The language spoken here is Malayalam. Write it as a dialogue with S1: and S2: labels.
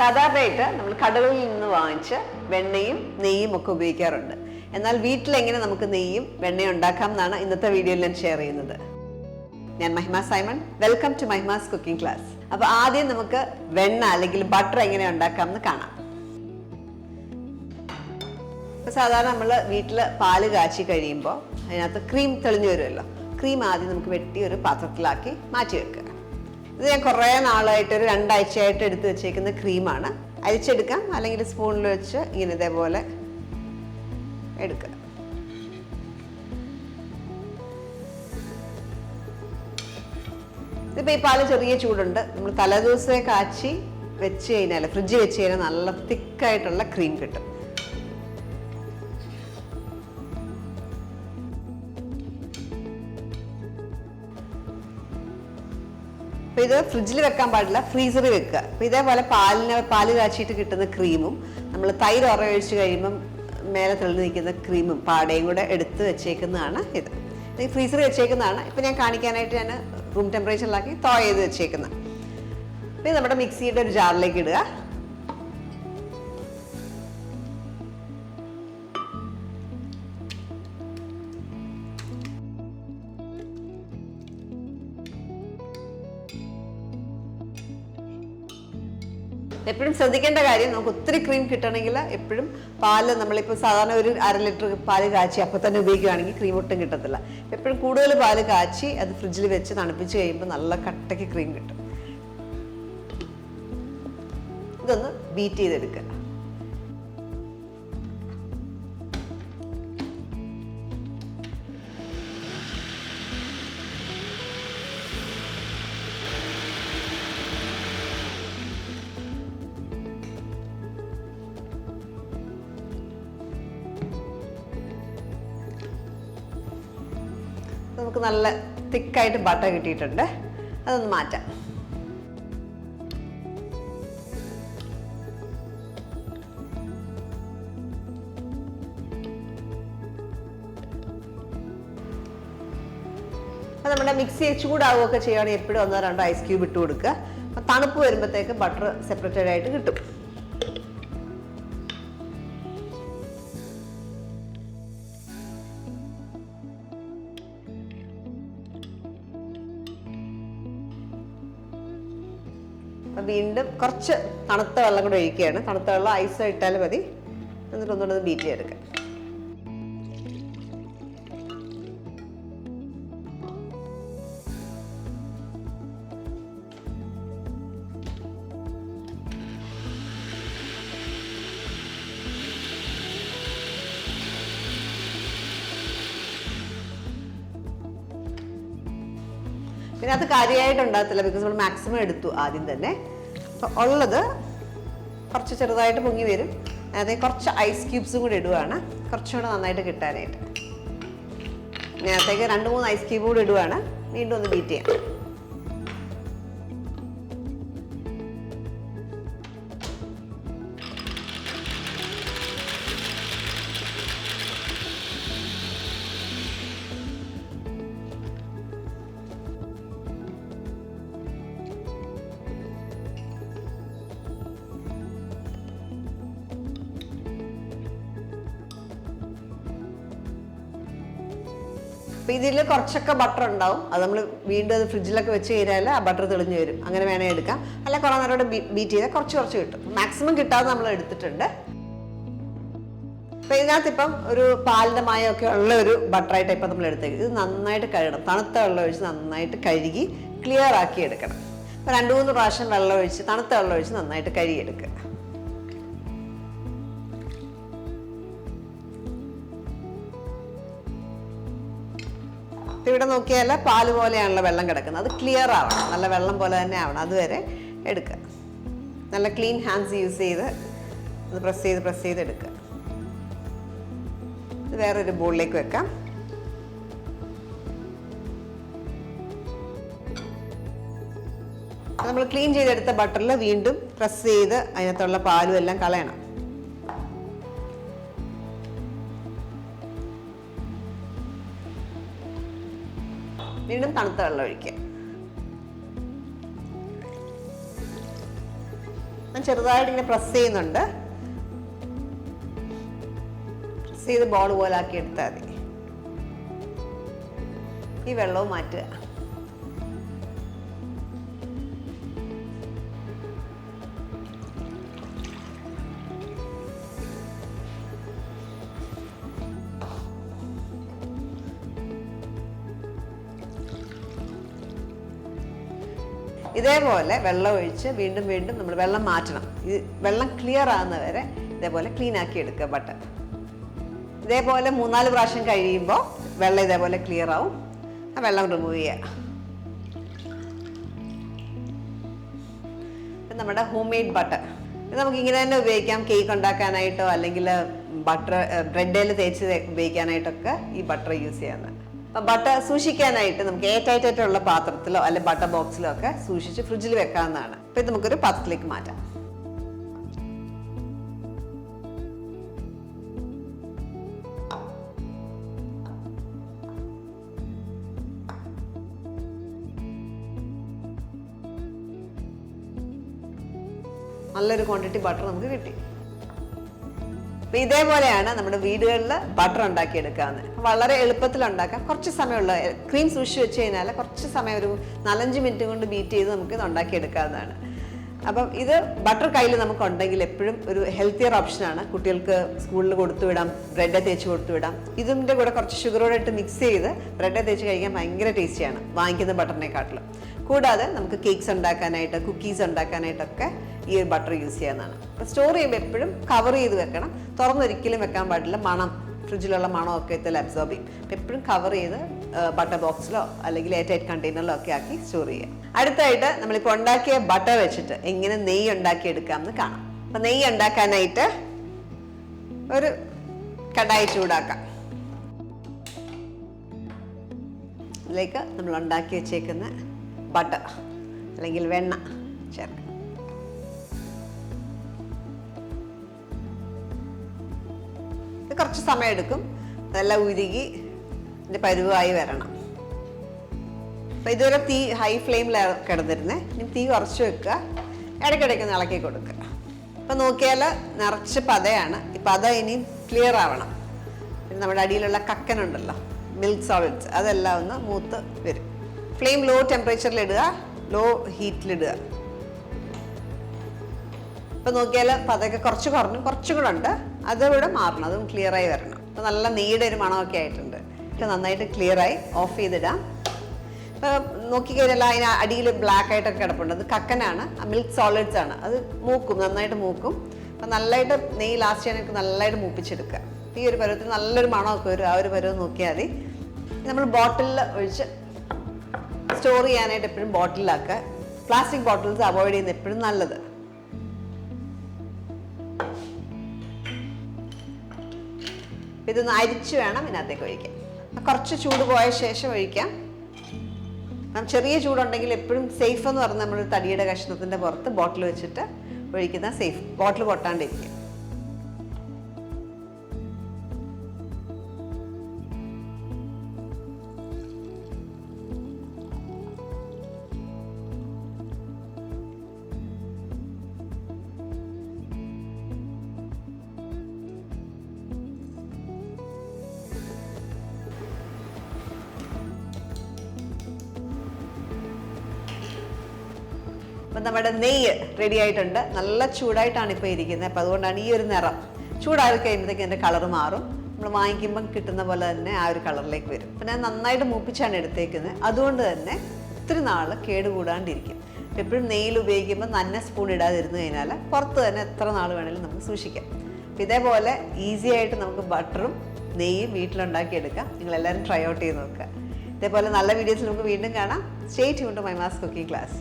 S1: സാധാരണയായിട്ട് നമ്മൾ കടകളിൽ നിന്ന് വാങ്ങിച്ച് വെണ്ണയും നെയ്യും ഒക്കെ ഉപയോഗിക്കാറുണ്ട്. എന്നാൽ വീട്ടിലെങ്ങനെ നമുക്ക് നെയ്യും വെണ്ണയും ഉണ്ടാക്കാം എന്നാണ് ഇന്നത്തെ വീഡിയോയിൽ ഞാൻ ഷെയർ ചെയ്യുന്നത്. ഞാൻ Mahima Simon. Welcome to Mahima's cooking class. അപ്പോൾ ആദ്യം നമുക്ക് വെണ്ണ അല്ലെങ്കിൽ ബട്ടർ എങ്ങനെ ഉണ്ടാക്കാം എന്ന് കാണാം. ഇപ്പോൾ സാധാരണ നമ്മൾ വീട്ടിൽ പാല് കാച്ചി കഴിയുമ്പോൾ അതിനകത്ത് ക്രീം തെളിഞ്ഞു വരുമല്ലോ. ക്രീം ആദ്യം നമുക്ക് വെട്ടി ഒരു പാത്രത്തിലാക്കി മാറ്റി വെക്കുക. ഇത് ഞാൻ കുറേ നാളായിട്ട് ഒരു 2 ആഴ്ചയായിട്ട് എടുത്ത് വെച്ചേക്കുന്ന ക്രീമാണ്. അരിച്ചെടുക്കാം, അല്ലെങ്കിൽ സ്പൂണിൽ വെച്ച് ഇങ്ങനെ ഇതേപോലെ എടുക്കുക. ഇതിപ്പോൾ ഈ പാല് ചെറിയ ചൂടുണ്ട്. നമ്മൾ തലേദിവസമേ കാച്ചി വെച്ച് കഴിഞ്ഞാൽ, ഫ്രിഡ്ജിൽ വെച്ച് കഴിഞ്ഞാൽ നല്ല തിക്കായിട്ടുള്ള ക്രീം കിട്ടും. അപ്പോൾ ഇത് ഫ്രിഡ്ജിൽ വെക്കാൻ പാടില്ല, ഫ്രീസറിൽ വെക്കുക. അപ്പോൾ ഇതേപോലെ പാല് കാച്ചിയിട്ട് കിട്ടുന്ന ക്രീമും നമ്മൾ തൈര് ഉറയൊഴിച്ച് കഴിയുമ്പം മേലെ തെളിഞ്ഞ് നിൽക്കുന്ന ക്രീമും പാടയും കൂടെ എടുത്ത് വെച്ചേക്കുന്നതാണ് ഇത്. ഫ്രീസറിൽ വെച്ചേക്കുന്നതാണ്. ഇപ്പം ഞാൻ കാണിക്കാനായിട്ട് ഞാൻ റൂം ടെമ്പറേച്ചറിലാക്കി തോ ചെയ്ത് വെച്ചേക്കുന്നത്. ഇത് നമ്മുടെ മിക്സിയുടെ ഒരു ജാറിലേക്ക് ഇടുക. എപ്പോഴും ശ്രദ്ധിക്കേണ്ട കാര്യം, നമുക്ക് ഒത്തിരി ക്രീം കിട്ടണമെങ്കിൽ എപ്പോഴും പാല് നമ്മളിപ്പോൾ സാധാരണ ഒരു 1/2 ലിറ്റർ പാല് കാച്ചി അപ്പോൾ തന്നെ ഉപയോഗിക്കുകയാണെങ്കിൽ ക്രീം ഒട്ടും കിട്ടത്തില്ല. എപ്പോഴും കൂടുതൽ പാല് കാച്ചി അത് ഫ്രിഡ്ജിൽ വെച്ച് തണുപ്പിച്ച് കഴിയുമ്പോൾ നല്ല കട്ടയ്ക്ക് ക്രീം കിട്ടും. ഇതൊന്ന് ബീറ്റ് ചെയ്തെടുക്കുക. നമുക്ക് നല്ല തിക്കായിട്ട് ബട്ടർ കിട്ടിയിട്ടുണ്ട്. അതൊന്ന് മാറ്റാം. അപ്പോൾ നമ്മുടെ മിക്സി ചൂടാവുകയൊക്കെ ചെയ്യുകയാണെങ്കിൽ എപ്പോഴും 1-2 ഐസ് ക്യൂബ് ഇട്ട് കൊടുക്കുക. അപ്പോൾ തണുപ്പ് വരുമ്പോഴത്തേക്ക് ബട്ടർ സെപ്പറേറ്റഡ് ആയിട്ട് കിട്ടും. വീണ്ടും കുറച്ച് തണുത്ത വെള്ളം കൂടെ ഒഴിക്കുകയാണ്. തണുത്ത വെള്ളം ഐസ് ഇട്ടാൽ മതി. എന്നിട്ട് ഒന്നുകൂടെ ബീറ്റ് ചെയ്തെടുക്കാം. പിന്നെ അത് കാര്യമായിട്ട് ഉണ്ടാകത്തില്ല, ബിക്കോസ് നമ്മൾ മാക്സിമം എടുത്തു ആദ്യം തന്നെ. അപ്പോൾ ഉള്ളത് കുറച്ച് ചെറുതായിട്ട് പൊങ്ങി വരും. അതായത് കുറച്ച് ഐസ് ക്യൂബ്സും കൂടി ഇടുവാണ്, കുറച്ചുകൂടെ നന്നായിട്ട് കിട്ടാനായിട്ട്. നേരത്തേക്ക് 2-3 ഐസ് ക്യൂബ് കൂടി ഇടുവാണ്. വീണ്ടും ഒന്ന് ബീറ്റ് ചെയ്യാം. അപ്പോൾ ഇതിൽ കുറച്ചൊക്കെ ബട്ടർ ഉണ്ടാവും. അത് നമ്മൾ വീണ്ടും അത് ഫ്രിഡ്ജിലൊക്കെ വെച്ച് കഴിഞ്ഞാൽ ആ ബട്ടർ തെളിഞ്ഞ് വരും. അങ്ങനെ വേണമെങ്കിൽ എടുക്കാം. അല്ല കുറേ നേരം ബീറ്റ് ചെയ്താൽ കുറച്ച് കിട്ടും. മാക്സിമം കിട്ടാതെ നമ്മൾ എടുത്തിട്ടുണ്ട്. അപ്പോൾ ഇതിനകത്ത് ഇപ്പം ഒരു പാലിൻ്റെ മായമൊക്കെ ഉള്ള ഒരു ബട്ടറായിട്ട് ഇപ്പം നമ്മൾ എടുത്തേക്ക്. ഇത് നന്നായിട്ട് കഴുകണം. തണുത്ത വെള്ളം ഒഴിച്ച് നന്നായിട്ട് കഴുകി ക്ലിയർ ആക്കി എടുക്കണം. അപ്പോൾ 2-3 പ്രാവശ്യം വെള്ളം ഒഴിച്ച് തണുത്ത വെള്ളം ഒഴിച്ച് നന്നായിട്ട് കഴുകിയെടുക്കുക. ഇവിടെ നോക്കിയാൽ പാല് പോലെയാണല്ലോ വെള്ളം കിടക്കുന്നത്. അത് ക്ലിയർ ആവണം, നല്ല വെള്ളം പോലെ തന്നെ ആവണം. അതുവരെ എടുക്കുക. നല്ല ക്ലീൻ ഹാൻഡ്സ് യൂസ് ചെയ്ത് അത് പ്രസ് ചെയ്ത് എടുക്കുക. ഇത് വേറൊരു ബോളിലേക്ക് വെക്കാം. നമ്മൾ ക്ലീൻ ചെയ്തെടുത്ത ബട്ടറിൽ വീണ്ടും പ്രസ് ചെയ്ത് അതിനകത്തുള്ള പാലും എല്ലാം കളയണം. വീണ്ടും തണുത്ത വെള്ളം ഒഴിക്കുക. ഞാൻ ചെറുതായിട്ട് ഇങ്ങനെ പ്രസ് ചെയ്യുന്നുണ്ട്. പ്രസ് ചെയ്ത് ബോൾ പോലെ ആക്കി എടുത്താൽ മതി. ഈ വെള്ളവും മാറ്റുക. ഇതേപോലെ വെള്ളം ഒഴിച്ച് വീണ്ടും വീണ്ടും നമ്മൾ വെള്ളം മാറ്റണം. ഇത് വെള്ളം ക്ലിയർ ആകുന്ന വരെ ഇതേപോലെ ക്ലീൻ ആക്കി എടുക്കുക ബട്ടർ. ഇതേപോലെ 3-4 പ്രാവശ്യം കഴിയുമ്പോൾ വെള്ളം ഇതേപോലെ ക്ലിയർ ആവും. ആ വെള്ളം റിമൂവ് ചെയ്യുക. നമ്മുടെ ഹോം മെയ്ഡ് ബട്ടർ ഇത് നമുക്ക് ഇങ്ങനെ തന്നെ ഉപയോഗിക്കാം. കേക്ക് ഉണ്ടാക്കാനായിട്ടോ അല്ലെങ്കിൽ ബട്ടർ ബ്രെഡിൽ തേച്ച് ഉപയോഗിക്കാനായിട്ടൊക്കെ ഈ ബട്ടർ യൂസ് ചെയ്യാവുന്നതാണ്. അപ്പം ബട്ടർ സൂക്ഷിക്കാനായിട്ട് നമുക്ക് എയർ ടൈറ്റ് ആയിട്ടുള്ള പാത്രത്തിലോ അല്ലെങ്കിൽ ബട്ടർ ബോക്സിലോ ഒക്കെ സൂക്ഷിച്ച് ഫ്രിഡ്ജിൽ വെക്കാവുന്നതാണ്. അപ്പം ഇത് നമുക്കൊരു പാത്രത്തിലേക്ക് മാറ്റാം. നല്ലൊരു ക്വാണ്ടിറ്റി ബട്ടർ നമുക്ക് കിട്ടി. അപ്പം ഇതേപോലെയാണ് നമ്മുടെ വീടുകളിൽ ബട്ടർ ഉണ്ടാക്കിയെടുക്കാവുന്നത്. വളരെ എളുപ്പത്തിൽ ഉണ്ടാക്കാം. കുറച്ച് സമയമുള്ള ക്രീം സൂക്ഷിച്ച് വെച്ച് കഴിഞ്ഞാൽ കുറച്ച് സമയം ഒരു 4-5 മിനിറ്റ് കൊണ്ട് ബീറ്റ് ചെയ്ത് നമുക്ക് ഇത് ഉണ്ടാക്കിയെടുക്കാവുന്നതാണ്. അപ്പം ഇത് ബട്ടർ കയ്യിൽ നമുക്കുണ്ടെങ്കിൽ എപ്പോഴും ഒരു ഹെൽത്തിയർ ഓപ്ഷനാണ്. കുട്ടികൾക്ക് സ്കൂളിൽ കൊടുത്തുവിടാം, ബ്രെഡ് തേച്ച് കൊടുത്തുവിടാം. ഇതിൻ്റെ കൂടെ കുറച്ച് ഷുഗറോടെ ഇട്ട് മിക്സ് ചെയ്ത് ബ്രെഡ് തേച്ച് കഴിക്കാൻ ഭയങ്കര ടേസ്റ്റിയാണ് വാങ്ങിക്കുന്ന ബട്ടറിനെക്കാട്ടിലും. കൂടാതെ നമുക്ക് കേക്ക്സ് ഉണ്ടാക്കാനായിട്ട് കുക്കീസ് ഉണ്ടാക്കാനായിട്ടൊക്കെ ഈ ഒരു ബട്ടർ യൂസ് ചെയ്യാവുന്നതാണ്. അപ്പോൾ സ്റ്റോർ ചെയ്യുമ്പോൾ എപ്പോഴും കവർ ചെയ്ത് വെക്കണം. തുറന്നൊരിക്കലും വെക്കാൻ പാടില്ല. മണം, ഫ്രിഡ്ജിലുള്ള മണമൊക്കെ ഇതിൽ അബ്സോർബ് ചെയ്യും. അപ്പോൾ എപ്പോഴും കവർ ചെയ്ത് ബട്ടർ ബോക്സിലോ അല്ലെങ്കിൽ എയർ ടൈറ്റ് കണ്ടെയ്നറിലോ ഒക്കെ ആക്കി സ്റ്റോർ ചെയ്യുക. അടുത്തായിട്ട് നമ്മളിപ്പോൾ ഉണ്ടാക്കിയ ബട്ടർ വെച്ചിട്ട് എങ്ങനെ നെയ്യ് ഉണ്ടാക്കിയെടുക്കാമെന്ന് കാണാം. അപ്പോൾ നെയ്യ് ഉണ്ടാക്കാനായിട്ട് ഒരു കടായി ചൂടാക്കാം. ഇതിലേക്ക് നമ്മൾ ഉണ്ടാക്കി വെച്ചേക്കുന്ന ബട്ടർ അല്ലെങ്കിൽ വെണ്ണ ചേർക്കാം. ഇത് കുറച്ച് സമയം എടുക്കും. നല്ല ഉരുകി ഇതിൻ്റെ പരുവായി വരണം. അപ്പം ഇതുവരെ തീ ഹൈ ഫ്ലെയിമിലാണ് കിടന്നിരുന്നത്. ഇനി തീ കുറച്ച് വെക്കുക. ഇടയ്ക്കിടയ്ക്ക് ഇളക്കി കൊടുക്കുക. അപ്പം നോക്കിയാൽ നിറച്ച് പതയാണ്. ഈ പത ഇനി ക്ലിയർ ആവണം. പിന്നെ നമ്മുടെ അടിയിലുള്ള കക്കനുണ്ടല്ലോ, മിൽക്ക് സോളിഡ്സ്, അതെല്ലാം ഒന്ന് മൂത്ത് വരും. ഫ്ലെയിം ലോ ടെമ്പറേച്ചറിലിടുക, ലോ ഹീറ്റിലിടുക. ഇപ്പം നോക്കിയാൽ പതൊക്കെ കുറച്ച് കുറഞ്ഞു, കുറച്ചും കൂടെ ഉണ്ട്. അതിവിടെ മാറണം, അതും ക്ലിയറായി വരണം. അപ്പം നല്ല നെയ്യുടെ ഒരു മണമൊക്കെ ആയിട്ടുണ്ട്. ഇത് നന്നായിട്ട് ക്ലിയറായി. ഓഫ് ചെയ്തിടാം. ഇപ്പം നോക്കിക്കഴിഞ്ഞാൽ അതിന് അടിയിൽ ബ്ലാക്ക് ആയിട്ടൊക്കെ കിടപ്പുണ്ട്. അത് കക്കനാണ്, മിൽക്ക് സോളിഡ്സ് ആണ്. അത് മൂക്കും, നന്നായിട്ട് മൂക്കും. അപ്പം നല്ലതായിട്ട് നെയ്യ് ലാസ്റ്റ് ചെയ്യാനൊക്കെ നല്ലതായിട്ട് മൂപ്പിച്ചെടുക്കുക. ഈ ഒരു പരുവത്തിൽ നല്ലൊരു മണമൊക്കെ വരും. ആ ഒരു പരുവം നോക്കിയാൽ മതി. നമ്മൾ ബോട്ടിലിൽ ഒഴിച്ച് സ്റ്റോർ ചെയ്യാനായിട്ട് എപ്പോഴും ബോട്ടിലാക്കുക. പ്ലാസ്റ്റിക് ബോട്ടിൽസ് അവോയ്ഡ് ചെയ്യുന്നത് എപ്പോഴും നല്ലത്. ഇതൊന്ന് അരിച്ച് വേണം ഇതിനകത്തേക്ക് ഒഴിക്കാൻ. കുറച്ച് ചൂട് പോയ ശേഷം ഒഴിക്കാം. ചെറിയ ചൂടുണ്ടെങ്കിൽ എപ്പോഴും സേഫ് എന്ന് പറഞ്ഞാൽ നമ്മൾ തടിയുടെ കഷ്ണത്തിൻ്റെ പുറത്ത് ബോട്ടിൽ വെച്ചിട്ട് ഒഴിക്കുന്ന സേഫ്. ബോട്ടിൽ പൊട്ടാണ്ടിരിക്കും. അപ്പം നമ്മുടെ നെയ്യ് റെഡി ആയിട്ടുണ്ട്. നല്ല ചൂടായിട്ടാണ് ഇപ്പോൾ ഇരിക്കുന്നത്. അപ്പോൾ അതുകൊണ്ടാണ് ഈ ഒരു നിറം. ചൂടായി കഴിയുമ്പോഴത്തേക്ക് എൻ്റെ കളർ മാറും. നമ്മൾ വാങ്ങിക്കുമ്പം കിട്ടുന്ന പോലെ തന്നെ ആ ഒരു കളറിലേക്ക് വരും. അപ്പം ഞാൻ നന്നായിട്ട് മൂപ്പിച്ചാണ് എടുത്തേക്കുന്നത്. അതുകൊണ്ട് തന്നെ ഒത്തിരി നാൾ കേടുകൂടാണ്ടിരിക്കും. എപ്പോഴും നെയ്യിൽ ഉപയോഗിക്കുമ്പോൾ നന്ന സ്പൂൺ ഇടാതിരുന്നു കഴിഞ്ഞാൽ പുറത്ത് തന്നെ എത്ര നാൾ വേണമെങ്കിലും നമുക്ക് സൂക്ഷിക്കാം. അപ്പം ഇതേപോലെ ഈസി ആയിട്ട് നമുക്ക് ബട്ടറും നെയ്യും വീട്ടിലുണ്ടാക്കിയെടുക്കാം. നിങ്ങളെല്ലാവരും ട്രൈ ഔട്ട് ചെയ്ത് നോക്കുക. ഇതേപോലെ നല്ല വീഡിയോസ് നമുക്ക് വീണ്ടും കാണാം. Stay tuned to Mahima's cooking class.